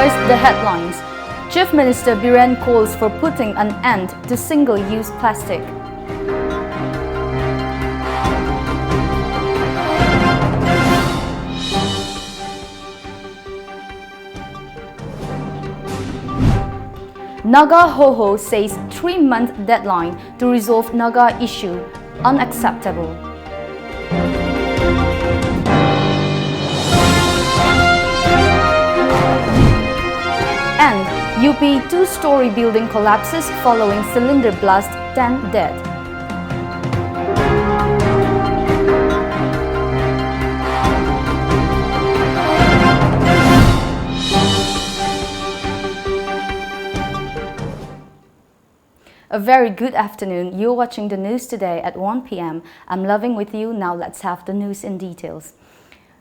First, the headlines. Chief Minister Biren calls for putting an end to single-use plastic. Naga Ho says 3-month deadline to resolve Naga issue unacceptable. And UP 2-story building collapses following cylinder blast, 10 dead. A very good afternoon. You're watching the news today at 1 p.m. I'm Loving with you. Now let's have the news in details.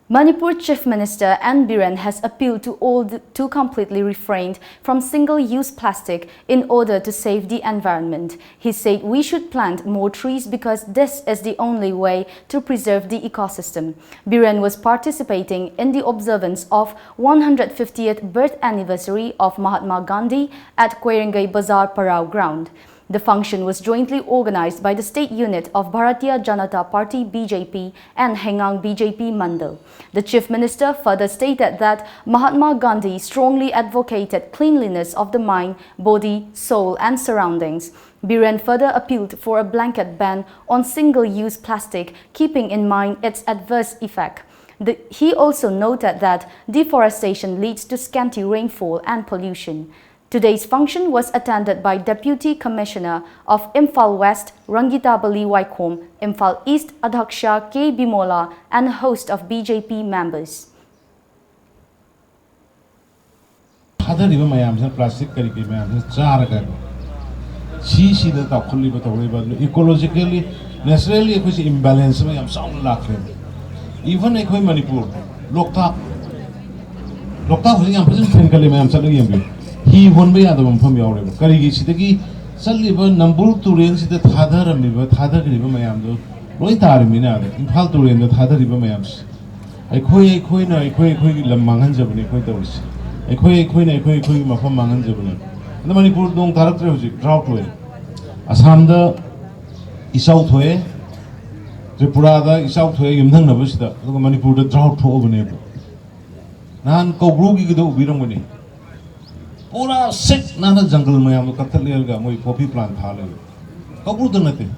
Manipur Chief Minister N. Biren has appealed to all to completely refrain from single-use plastic in order to save the environment. He said we should plant more trees because this is the only way to preserve the ecosystem. Biren was participating in the observance of 150th birth anniversary of Mahatma Gandhi at Querengai Bazar Parao ground. The function was jointly organized by the state unit of Bharatiya Janata Party BJP and Hengang BJP Mandal. The Chief Minister further stated that Mahatma Gandhi strongly advocated cleanliness of the mind, body, soul and surroundings. Biren further appealed for a blanket ban on single-use plastic, keeping in mind its adverse effect. He also noted that deforestation leads to scanty rainfall and pollution. Today's function was attended by Deputy Commissioner of Imphal West, Rangita Bali Waikom, Imphal East, Adhaksha K. Bimola, and a host of BJP members. Ecologically, naturally, imbalance. Even in Manipur, Lokta he won by other from your Karigi Sitaki, Sullivan, Nambul to rain the Thadar and River, Thadar River Mayamdo, Loitar Minad, Impal to rain the Thadar River Mayams. I quay Lamangan Japan, Equators. I quay Mafamangan Japan. The Manipur don't character drought way. Asamda is out way, Tripurada is out way, Yumdan Navista, Manipur the drought to over neighbor. Nan Kobrugi do Biromani. Pura sick nana jungle mayam katalga moi poppy plant thale kabru danate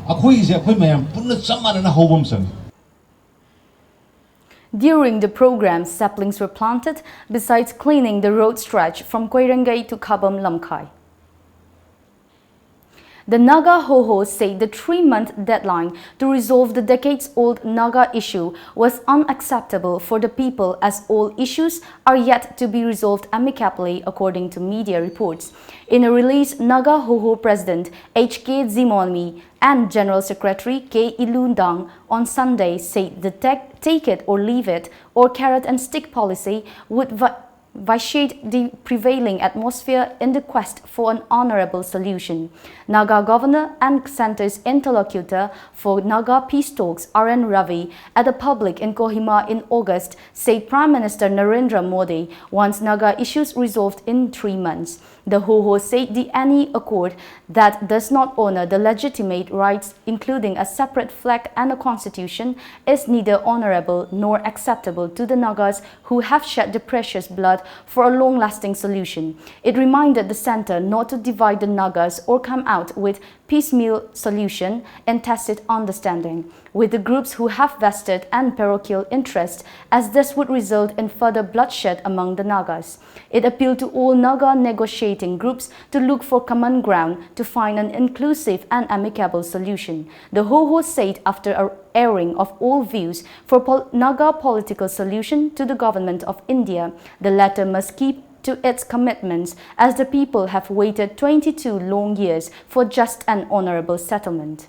akhoi mayam punna samana na hobum sang. During the program, saplings were planted besides cleaning the road stretch from Koirangai to Kabam Lamkai. The Naga Ho said the 3-month deadline to resolve the decades-old Naga issue was unacceptable for the people as all issues are yet to be resolved amicably according to media reports. In a release, Naga Ho President H.K. Zimonmi and General Secretary K. Ilundang on Sunday said the take it or leave it or carrot and stick policy would vitiate the prevailing atmosphere in the quest for an honorable solution. Naga Governor and Centre's interlocutor for Naga peace talks, R.N. Ravi, at a public in Kohima in August, said Prime Minister Narendra Modi wants Naga issues resolved in 3 months. The Ho said the any accord that does not honor the legitimate rights, including a separate flag and a constitution, is neither honorable nor acceptable to the Nagas who have shed the precious blood for a long-lasting solution. It reminded the centre not to divide the Nagas or come out with piecemeal solution and tacit understanding with the groups who have vested and parochial interest, as this would result in further bloodshed among the Nagas. It appealed to all Naga negotiating groups to look for common ground to find an inclusive and amicable solution. The Ho said after a airing of all views for Naga political solution to the government of India, the latter must keep to its commitments as the people have waited 22 long years for just and honorable settlement.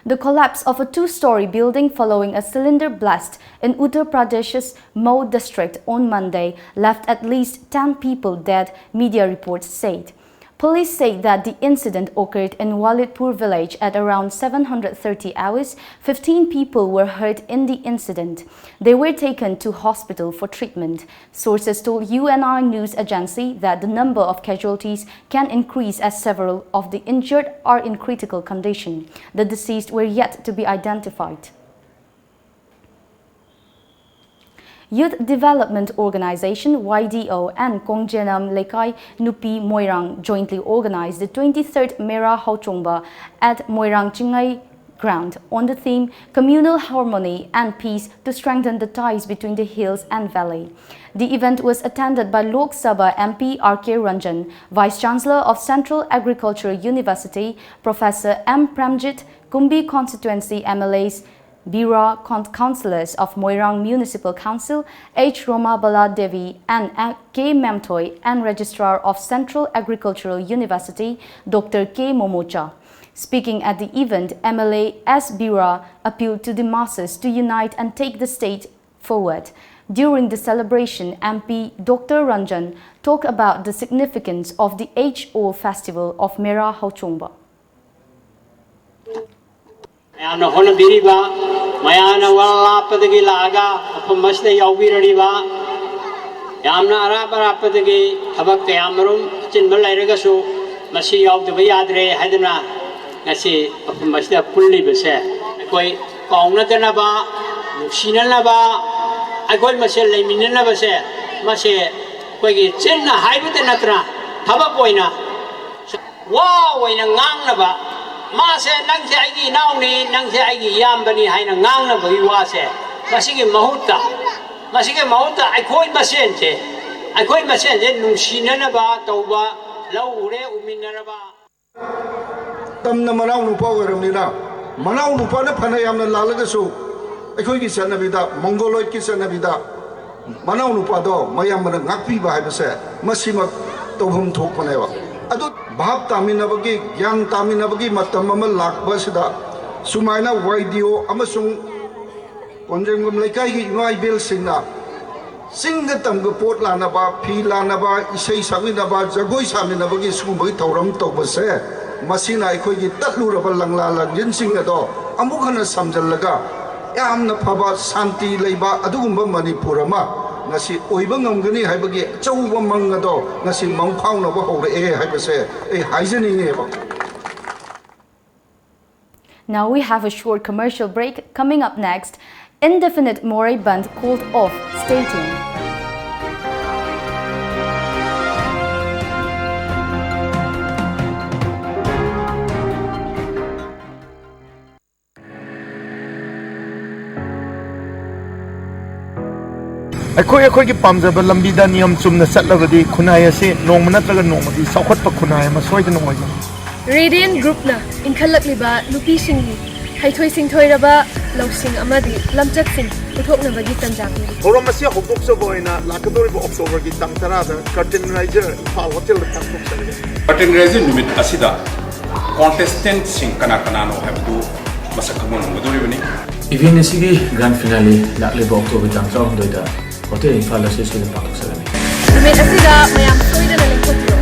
The collapse of a 2-story building following a cylinder blast in Uttar Pradesh's Mau district on Monday left at least 10 people dead, media reports said. Police say that the incident occurred in Walitpur village at around 7:30 hours. 15 people were hurt in the incident. They were taken to hospital for treatment. Sources told UNR news agency that the number of casualties can increase as several of the injured are in critical condition. The deceased were yet to be identified. Youth Development Organization YDO and Kongjenam Lekai Nupi Moirang jointly organized the 23rd Mera Hauchongba at Moirang Chingai ground on the theme Communal Harmony and Peace to strengthen the ties between the hills and valley. The event was attended by Lok Sabha MP R.K. Ranjan, Vice Chancellor of Central Agricultural University, Professor M. Premjit, Kumbi Constituency MLAs, Bira Councillors of Moirang Municipal Council, H. Roma Bala Devi and K. Memtoy, and Registrar of Central Agricultural University, Dr. K. Momocha. Speaking at the event, MLA S. Bira appealed to the masses to unite and take the state forward. During the celebration, MP Dr. Ranjan talked about the significance of the age-old festival of Mera Hauchongba. Mayana hona biriba, mayana wala padagi laga, apamasda yawi radiba. Yamna araba padagi, habak kayamarum, chin malayragasu, masi yaw the bayadre, hadana, nasi apamasda pulli bese. Koi kauna tanaba, sinanaba, agoi masel layminana bese, mase koi chinna haibatanatra, tabakoina. Wow, waina ngangnaba. Mase nang se aigi nauni nang se aigi yambani haina ngangna bagi wase masige mahuta aikoi masenje nungsinana ba tauba laure uminana ba tamna manau nupa oramnina manau nupa na phana yamna lalaga su aikoi ki sanabida mongoloid ki sanabida manau nupa do mayam mana ngakpi ba haibase masima tawhum thokpanewa adu bhab taminabagi gyang taminabagi matam ama lakbasida sumaina YDO amasung konjengum lekai gi ngai bel singna singa tamga pot lanaba phi lanaba isei saminaba jagoi saminabagi sumbai thauram tobase masina aikoi gi tatluraba langla langjin singa do amukhana samjallaga yamna phaba santi leiba adugumba Manipur ama ngasi oiba ngamgani haibagi chauba mangado ngasi mangkhawna ba hore haibase haijani ne ba. Now we have a short commercial break. Coming up next, indefinite Moray Band called off. Stay tuned. अखोई की पामजब लंबीदा नियम चुमना चलबदी खुनाय असे नोंग नत्रगा नोंगदी सौखटप खुनाय म सोयदन ओइबा radian ग्रुपना इनखलकलिबा नुपी सिंगी हाइथोय सिंथोयरबा लौसिंग अमदी लमचकसिंग उथोकनबगी तंजांगी theorem असे होक्तोक्सबोइना लाकदोरिबो October की तंग तरादा curtain raiser Imphal hotel तंगतोक्सले कर्टन राइजर निमित असिदा कॉन्टेस्टेंट सिंग कना कनानो हैबदु मसक खमोन मदुरिबनी इवेंट असिगी ग्रैंड फिनाले लाकलेबो अक्टोबर तंग 3दा होटल इम्फाल असे सुन पाक्सलनी निमित असिदा मयाम सोयदन लेखोत्रो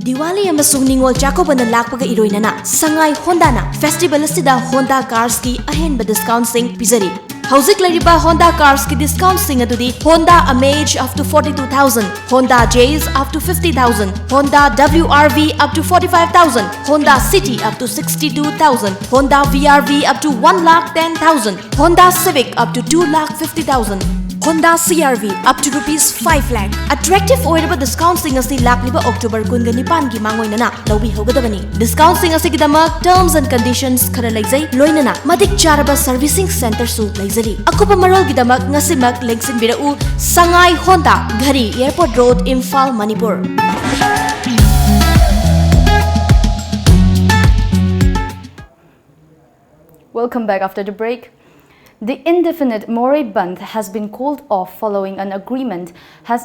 Diwali amasung Ningol Jacobana lakpaga iroinana Sangai Honda festival asida Honda cars ki ahenba discount sing pizari. Hauzik lariba Honda cars ki discount sing adudi Honda Amaze up to 42,000, Honda Jazz up to 50,000, Honda WRV up to 45,000, Honda City up to 62,000, Honda VRV up to 1,10,000, Honda Civic up to 2,50,000. Honda CRV up to rupees 5 lakh. Attractive oiraba discount sing asi lakliba October 19 gi mangoinana lobi hogadabani. Discount sing asi gidamak terms and conditions khara laizai loinana madik charaba servicing center su laizari. Akupa marol gidamak ngasimak lengsin birau Sangai Honda Ghari Airport Road Imphal Manipur. Welcome back after the break. The indefinite Moray Bandh has been called off following an agreement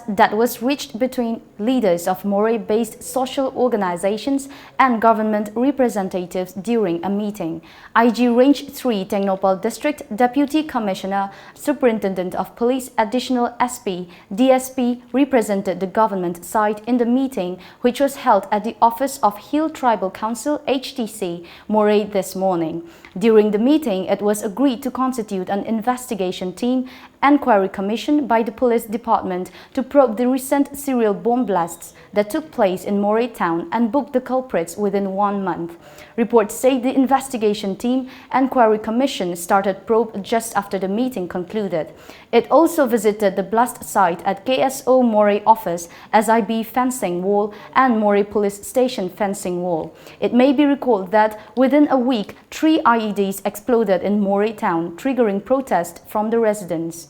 that was reached between leaders of Moray-based social organizations and government representatives during a meeting. IG Range 3 Technopal District Deputy Commissioner, Superintendent of Police Additional SP, DSP represented the government side in the meeting, which was held at the office of Hill Tribal Council HTC, Moray this morning. During the meeting, it was agreed to constitute an investigation team Enquiry Commission by the Police Department to probe the recent serial bomb blasts that took place in Moray town and book the culprits within 1 month. Reports say the investigation team Enquiry Commission started probe just after the meeting concluded. It also visited the blast site at KSO Moray office, SIB fencing wall and Moray Police Station fencing wall. It may be recalled that within a week, 3 IEDs exploded in Moray town, triggering protest from the residents.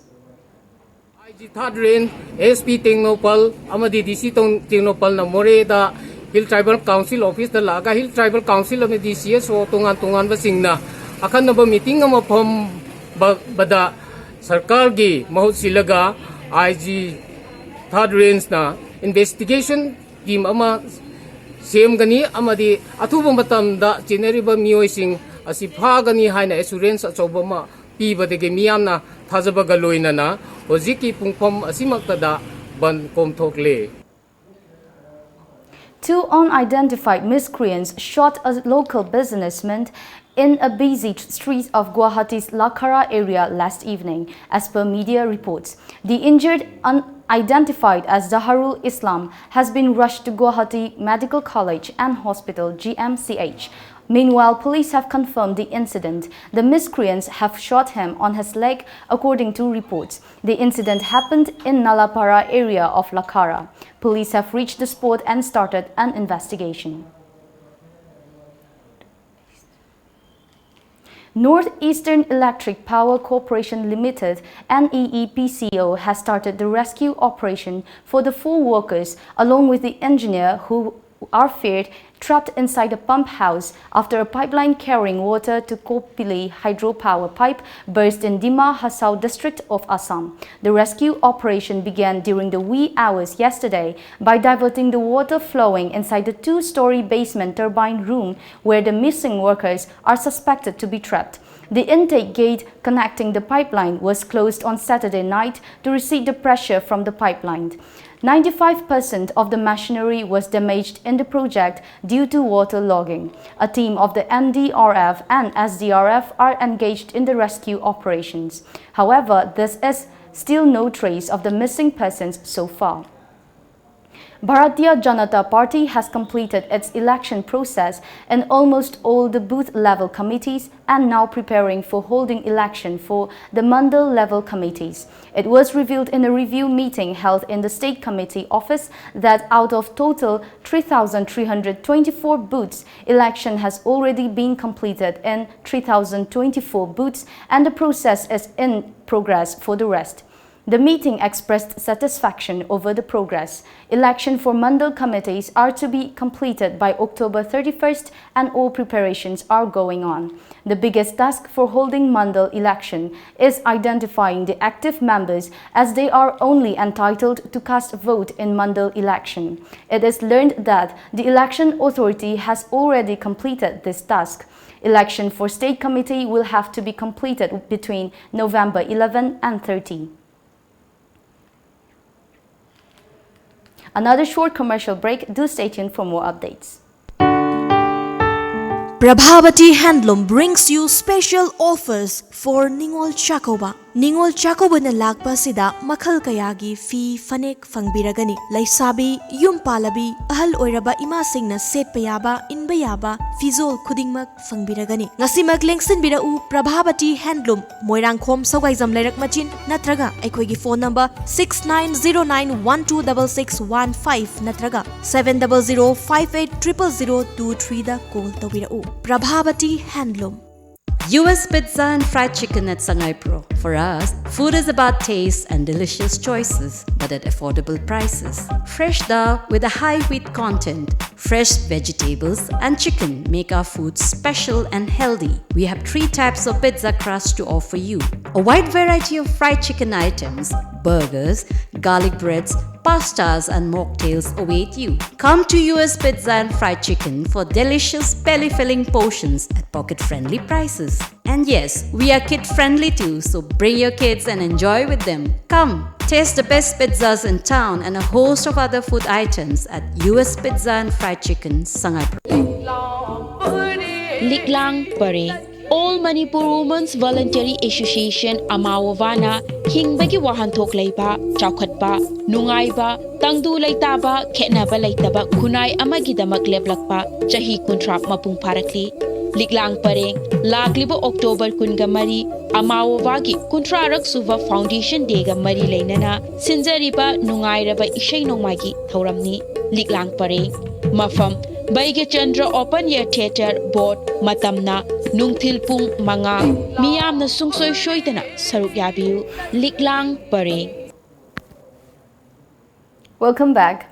Thadrin SP Tingnopal amadi DC Tingnopal na Moray da Hill Tribal Council office da laga Hill Tribal Council amadi DC so tungan basing na akan na ba meeting nga mapam bada sarkar gi mahut silaga IG Thadrin na investigation team ama same gani amadi athuba matam da chineriba miyoi sing asipha gani haina assurance achoba ma piba de ge miyam na thajaba galoina na hojiki pungpam asimaktada ban komthokle. 2 unidentified miscreants shot a local businessman in a busy street of Guwahati's Lakhara area last evening, as per media reports. The injured, identified as Zaharul Islam, has been rushed to Guwahati Medical College and Hospital GMCH. Meanwhile, police have confirmed the incident. The miscreants have shot him on his leg, according to reports. The incident happened in Nalapara area of Lakhara. Police have reached the spot and started an investigation. Northeastern Electric Power Corporation Limited NEEPCO has started the rescue operation for the 4 workers along with the engineer who are feared trapped inside a pump house after a pipeline carrying water to Kopili hydropower pipe burst in Dima Hasao district of Assam. The rescue operation began during the wee hours yesterday by diverting the water flowing inside the 2-story basement turbine room where the missing workers are suspected to be trapped. The intake gate connecting the pipeline was closed on Saturday night to receive the pressure from the pipeline. 95% of the machinery was damaged in the project due to water logging. A team of the NDRF and SDRF are engaged in the rescue operations. However, there is still no trace of the missing persons so far. Bharatiya Janata Party has completed its election process in almost all the booth-level committees and now preparing for holding election for the mandal-level committees. It was revealed in a review meeting held in the State Committee office that out of total 3,324 booths, election has already been completed in 3,024 booths and the process is in progress for the rest. The meeting expressed satisfaction over the progress. Election for mandal committees are to be completed by October 31st and all preparations are going on. The biggest task for holding mandal election is identifying the active members as they are only entitled to cast a vote in mandal election. It is learned that the election authority has already completed this task. Election for state committee will have to be completed between November 11 and 30. Another short commercial break. Do stay tuned for more updates. Prabhavati Handloom brings you special offers for Ningol Chakoba. Ningol Chakoba na lagpa sida makhal kayagi fi fanek fangbiragani. Laisabi, yum palabi, ahal oiraba imasing na setpayaba, inbayaba, fizol kudingmak fangbiragani. Ngasi maglengsin birau Prabhavati Handloom, Moirangkhom Sawgaizam Lairak Machin, natraga aikoigi phone number 6909126615 natraga 700580023 da call tawirau. Prabhavati Handloom. US Pizza and Fried Chicken at Sangay Pro. For us, food is about taste and delicious choices. But but at affordable prices. Fresh dal with a high wheat content, fresh vegetables and chicken make our food special and healthy. We have 3 types of pizza crust to offer you. A wide variety of fried chicken items, burgers, garlic breads, pastas and mocktails await you. Come to US Pizza and Fried Chicken for delicious belly-filling portions at pocket-friendly prices. And yes, we are kid-friendly too, so bring your kids and enjoy with them. Come, taste the best pizzas in town and a host of other food items at US Pizza and Fried Chicken, Sangay. Liklang Pare, All Manipur Women's Voluntary Association Amawavana, Hingbagi Wahantok Leiba, Chaukatba, Nungaiba, Tangdu Laitaba, Ketnaba Laitaba, Kunai Amagidamak Leblakpa, Chahi Kuntrap Mapung Parakli, Liklang Pare, Lakliba October Kungamari, Amawavagi, Kuntrarak Suva Foundation Dega Mari Lainana, Sinzariba, Nungairaba Ishay Nomagi, Thoramni, Liklang Pare, Mafam, Baige Chandra Open Air Theatre Board Matamna Nungthil Pung Manga Miyam na Sungsoy Shoitana Saruk Yabiu Liklang Pare. Welcome back.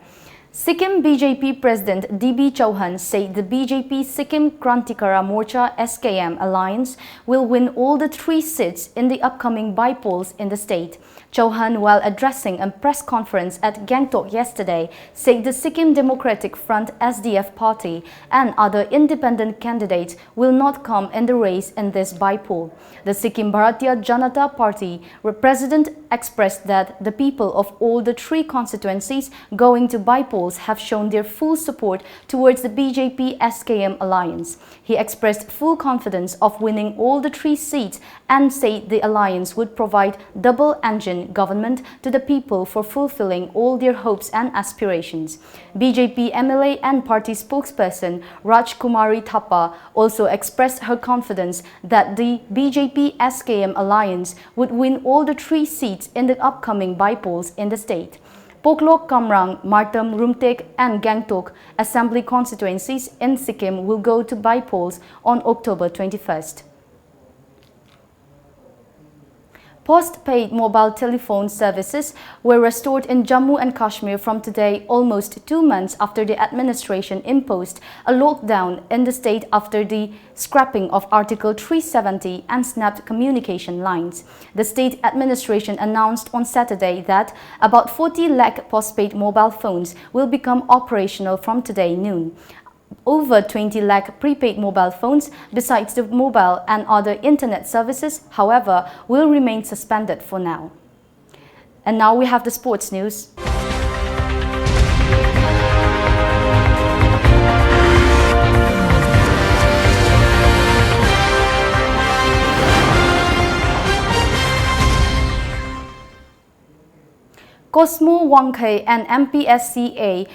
Sikkim BJP President DB Chauhan said the BJP Sikkim Krantikara Morcha SKM alliance will win all the 3 seats in the upcoming by-polls in the state. Chauhan, while addressing a press conference at Gangtok yesterday, said the Sikkim Democratic Front SDF party and other independent candidates will not come in the race in this by-poll. The Sikkim Bharatiya Janata Party president expressed that the people of all the 3 constituencies going to by-polls have shown their full support towards the BJP SKM alliance. He expressed full confidence of winning all the 3 seats and said the alliance would provide double-engine government to the people for fulfilling all their hopes and aspirations. BJP MLA and party spokesperson Raj Kumari Thapa also expressed her confidence that the BJP SKM alliance would win all the 3 seats in the upcoming by-polls in the state. Poklok, Kamrang, Martam, Rumtek and Gangtok assembly constituencies in Sikkim will go to by-polls on October 21st. Post-paid mobile telephone services were restored in Jammu and Kashmir from today, almost 2 months after the administration imposed a lockdown in the state after the scrapping of Article 370 and snapped communication lines. The state administration announced on Saturday that about 40 lakh post-paid mobile phones will become operational from today noon. Over 20 lakh prepaid mobile phones, besides the mobile and other internet services, however, will remain suspended for now. And now we have the sports news. Cosmo Wangkai and MPSCA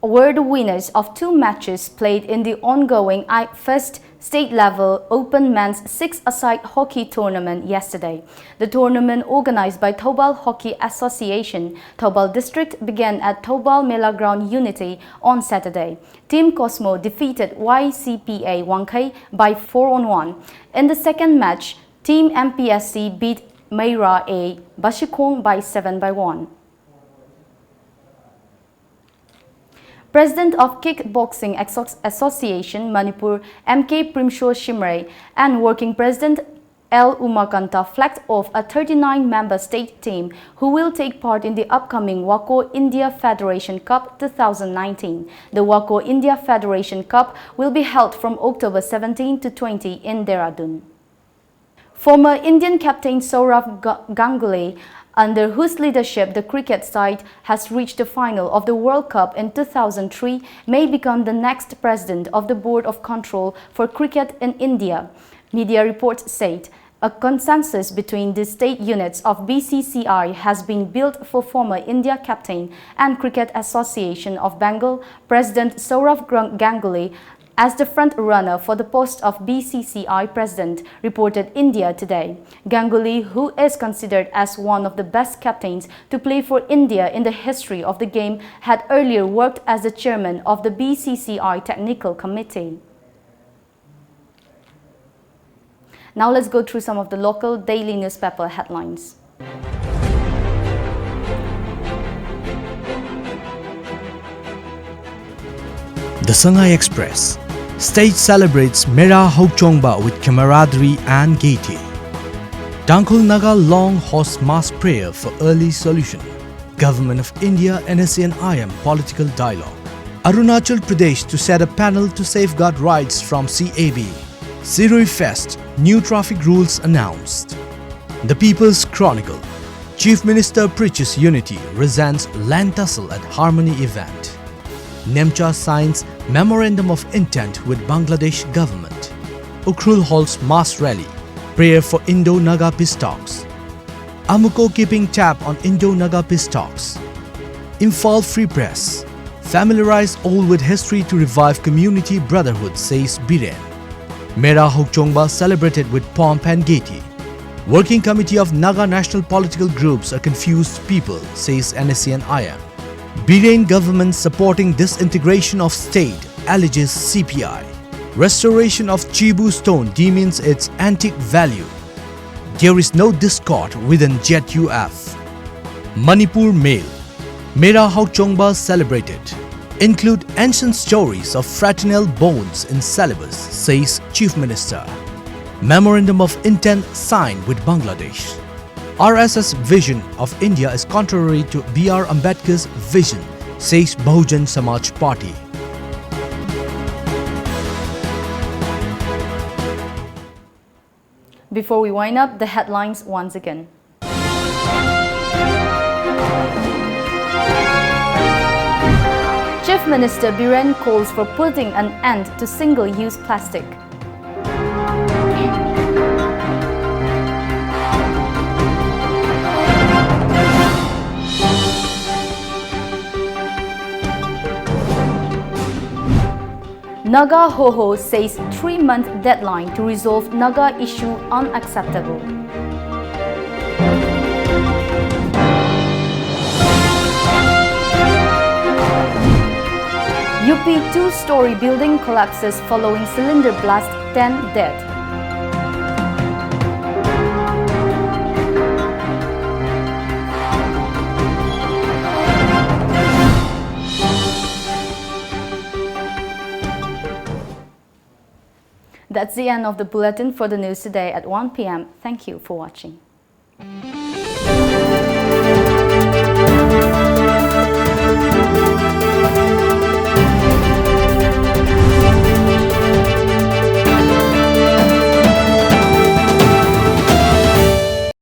were the winners of 2 matches played in the ongoing first state-level Open Men's 6-a-side hockey tournament yesterday. The tournament, organized by Thoubal Hockey Association, Thoubal District, began at Thoubal Mela Ground Unity on Saturday. Team Cosmo defeated YCPA Wangkai by 4-1. In the second match, Team MPSC beat Meira A Bashikong by 7-1. President of Kickboxing Association Manipur MK Primsho Shimre and Working President L. Umakanta flagged off a 39-member state team who will take part in the upcoming Wako India Federation Cup 2019. The Wako India Federation Cup will be held from October 17 to 20 in Dehradun. Former Indian captain Sourav Ganguly, under whose leadership the cricket side has reached the final of the World Cup in 2003, may become the next president of the Board of Control for Cricket in India. Media reports said a consensus between the state units of BCCI has been built for former India captain and Cricket Association of Bengal President Sourav Ganguly as the front-runner for the post of BCCI president, reported India Today. Ganguly, who is considered as one of the best captains to play for India in the history of the game, had earlier worked as the chairman of the BCCI Technical Committee. Now let's go through some of the local daily newspaper headlines. The Sangay Express. State celebrates Mera Hokchongba with camaraderie and gaiety. Dangkul Naga long hosts mass prayer for early solution. Government of India NSCN-IM political dialogue. Arunachal Pradesh to set a panel to safeguard rights from CAB. Sirui Fest, new traffic rules announced. The People's Chronicle. Chief Minister preaches unity, resents land tussle at Harmony event. NEMCHA signs Memorandum of Intent with Bangladesh government. Ukhrul holds mass rally. Prayer for Indo-Naga peace talks. Amuko keeping tab on Indo-Naga peace talks. Imphal Free Press. Familiarize all with history to revive community brotherhood, says Biren. Mera Hokchongba celebrated with pomp and gaiety. Working Committee of Naga National Political Groups are confused people, says NSCN-IM. Biren government supporting disintegration of state, alleges CPI. Restoration of Chibu stone demeans its antique value. There is no discord within JET-UF. Manipur Mail. Mera Hokchongba celebrated. Include ancient stories of fraternal bonds in syllabus, says Chief Minister. Memorandum of Intent signed with Bangladesh. RSS vision of India is contrary to B.R. Ambedkar's vision, says Bahujan Samaj Party. Before we wind up, the headlines once again. Chief Minister Biren calls for putting an end to single-use plastic. Naga Hoho says 3-month deadline to resolve Naga issue unacceptable. UP 2-story building collapses following cylinder blast, 10 dead. That's the end of the bulletin for the news today at 1 p.m. Thank you for watching.